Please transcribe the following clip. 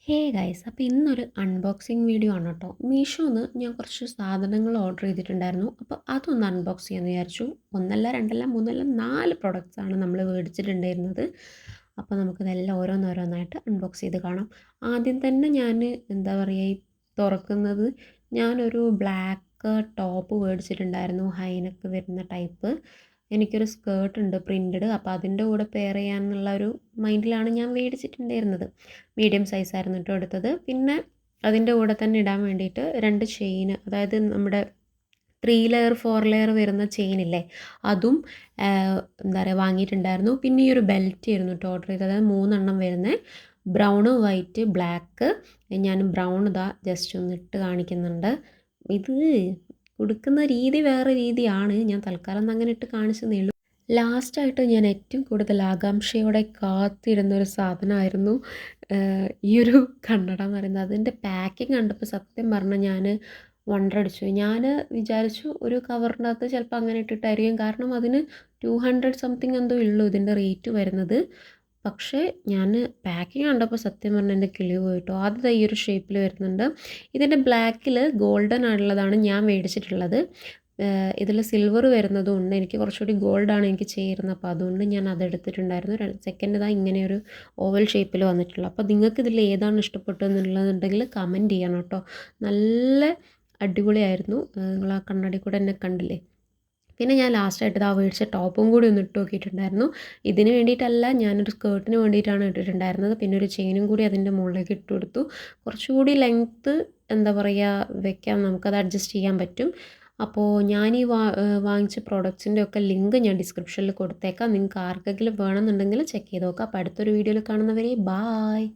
Hey guys അപ്പോൾ ഇന്നൊരു unboxing video ആണ് കേട്ടോ. മീഷോന്ന് ഞാൻ കുറച്ച് സാധനങ്ങൾ ഓർഡർ ചെയ്തിട്ടുണ്ടായിരുന്നു. അപ്പോൾ അതൊന്ന് അൺബോക്സ് ചെയ്യാമെന്ന് വിചാരിച്ചു. ഒന്നല്ല രണ്ടല്ല മൂന്നല്ല 4 പ്രൊഡക്ട്സാണ് നമ്മൾ മേടിച്ചിട്ടുണ്ടായിരുന്നത്. അപ്പോൾ നമുക്കിതെല്ലാം ഓരോന്നോരോന്നായിട്ട് അൺബോക്സ് ചെയ്ത് കാണാം. ആദ്യം തന്നെ ഞാൻ എന്താ പറയുക, ഈ തുറക്കുന്നത് ഞാനൊരു ബ്ലാക്ക് ടോപ്പ് മേടിച്ചിട്ടുണ്ടായിരുന്നു, ഹൈനെക്ക് വരുന്ന ടൈപ്പ്. എനിക്കൊരു സ്കേർട്ട് ഉണ്ട് പ്രിൻറ്റഡ്, അപ്പോൾ അതിൻ്റെ കൂടെ പെയർ ചെയ്യാനുള്ള ഒരു മൈൻഡിലാണ് ഞാൻ മേടിച്ചിട്ടുണ്ടായിരുന്നത്. മീഡിയം സൈസായിരുന്നു കേട്ടോ എടുത്തത്. പിന്നെ അതിൻ്റെ കൂടെ തന്നെ ഇടാൻ വേണ്ടിയിട്ട് 2 ചെയിന്, അതായത് നമ്മുടെ 3 ലെയർ 4 ലെയർ വരുന്ന ചെയിനില്ലേ, അതും എന്താ പറയുക വാങ്ങിയിട്ടുണ്ടായിരുന്നു. പിന്നെ ഈ ഒരു ബെൽറ്റ് ആയിരുന്നു കേട്ടോ ഓർഡർ ചെയ്തത്. അതായത് 3 എണ്ണം വരുന്നത്, ബ്രൗണ് വൈറ്റ് ബ്ലാക്ക്. ഞാൻ ബ്രൗൺ ഇതാ ജസ്റ്റ് ഒന്ന് ഇട്ട് കാണിക്കുന്നുണ്ട്. ഇത് കൊടുക്കുന്ന രീതി വേറെ രീതിയാണ്, ഞാൻ തൽക്കാലം ഒന്ന് അങ്ങനെ ഇട്ട് കാണിച്ചതേ ഉള്ളൂ. ലാസ്റ്റായിട്ട് ഞാൻ ഏറ്റവും കൂടുതൽ ആകാംക്ഷയോടെ കാത്തിരുന്നൊരു സാധനമായിരുന്നു ഈ ഒരു കണ്ണട എന്ന് പറയുന്നത്. അതിൻ്റെ പാക്കിങ് കണ്ടപ്പോൾ സത്യം പറഞ്ഞാൽ ഞാൻ വണ്ടറടിച്ചു. ഞാൻ വിചാരിച്ചു ഒരു കവറിൻ്റെ അകത്ത് ചിലപ്പോൾ അങ്ങനെ ഇട്ടിട്ടായിരിക്കും, കാരണം അതിന് 200 സംതിങ് എന്തോ ഉള്ളൂ ഇതിൻ്റെ റേറ്റ് വരുന്നത്. പക്ഷേ ഞാൻ പാക്കിങ് കണ്ടപ്പോൾ സത്യം പറഞ്ഞാൽ എൻ്റെ കിളി പോയിട്ടോ. ആദ്യത്തെ ഈ ഒരു ഷേപ്പിൽ വരുന്നുണ്ട്. ഇതിൻ്റെ ബ്ലാക്കിൽ ഗോൾഡൻ ആയിട്ടുള്ളതാണ് ഞാൻ മേടിച്ചിട്ടുള്ളത്. ഇതിൽ സിൽവർ വരുന്നതും ഉണ്ട്. എനിക്ക് കുറച്ചുകൂടി ഗോൾഡാണ് എനിക്ക് ചേരുന്നത്, അപ്പോൾ അതുകൊണ്ട് ഞാൻ അതെടുത്തിട്ടുണ്ടായിരുന്നു. സെക്കൻഡ് ഇതാ ഇങ്ങനെയൊരു ഓവൽ ഷേപ്പിൽ വന്നിട്ടുള്ളത്. അപ്പോൾ നിങ്ങൾക്ക് ഇതിൽ ഏതാണ് ഇഷ്ടപ്പെട്ടതെന്നുള്ളതുണ്ടെങ്കിൽ കമൻറ്റ് ചെയ്യണം കേട്ടോ. നല്ല അടിപൊളിയായിരുന്നു. നിങ്ങൾ ആ കണ്ണാടി കൂടെ എന്നെ കണ്ടില്ലേ. പിന്നെ ഞാൻ ലാസ്റ്റായിട്ട് ഇതാ മേടിച്ച ടോപ്പും കൂടി ഒന്ന് ഇട്ട് നോക്കിയിട്ടുണ്ടായിരുന്നു. ഇതിന് വേണ്ടിയിട്ടല്ല, ഞാനൊരു സ്കേർട്ടിന് വേണ്ടിയിട്ടാണ് ഇട്ടിട്ടുണ്ടായിരുന്നത്. പിന്നെ ഒരു ചെയിനും കൂടി അതിൻ്റെ മുകളിലേക്ക് ഇട്ട് കൊടുത്തു. കുറച്ചുകൂടി ലെങ്ത്ത് എന്താ പറയുക വെക്കാൻ, നമുക്കത് അഡ്ജസ്റ്റ് ചെയ്യാൻ പറ്റും. അപ്പോൾ ഞാൻ ഈ വാങ്ങിച്ച പ്രോഡക്ട്സിൻ്റെ ഒക്കെ ലിങ്ക് ഞാൻ ഡിസ്ക്രിപ്ഷനിൽ കൊടുത്തേക്കാം. നിങ്ങൾക്ക് ആർക്കെങ്കിലും വേണമെന്നുണ്ടെങ്കിൽ ചെക്ക് ചെയ്ത് നോക്കാം. അപ്പോൾ അടുത്തൊരു വീഡിയോയിൽ കാണുന്നവരെ ബായ്.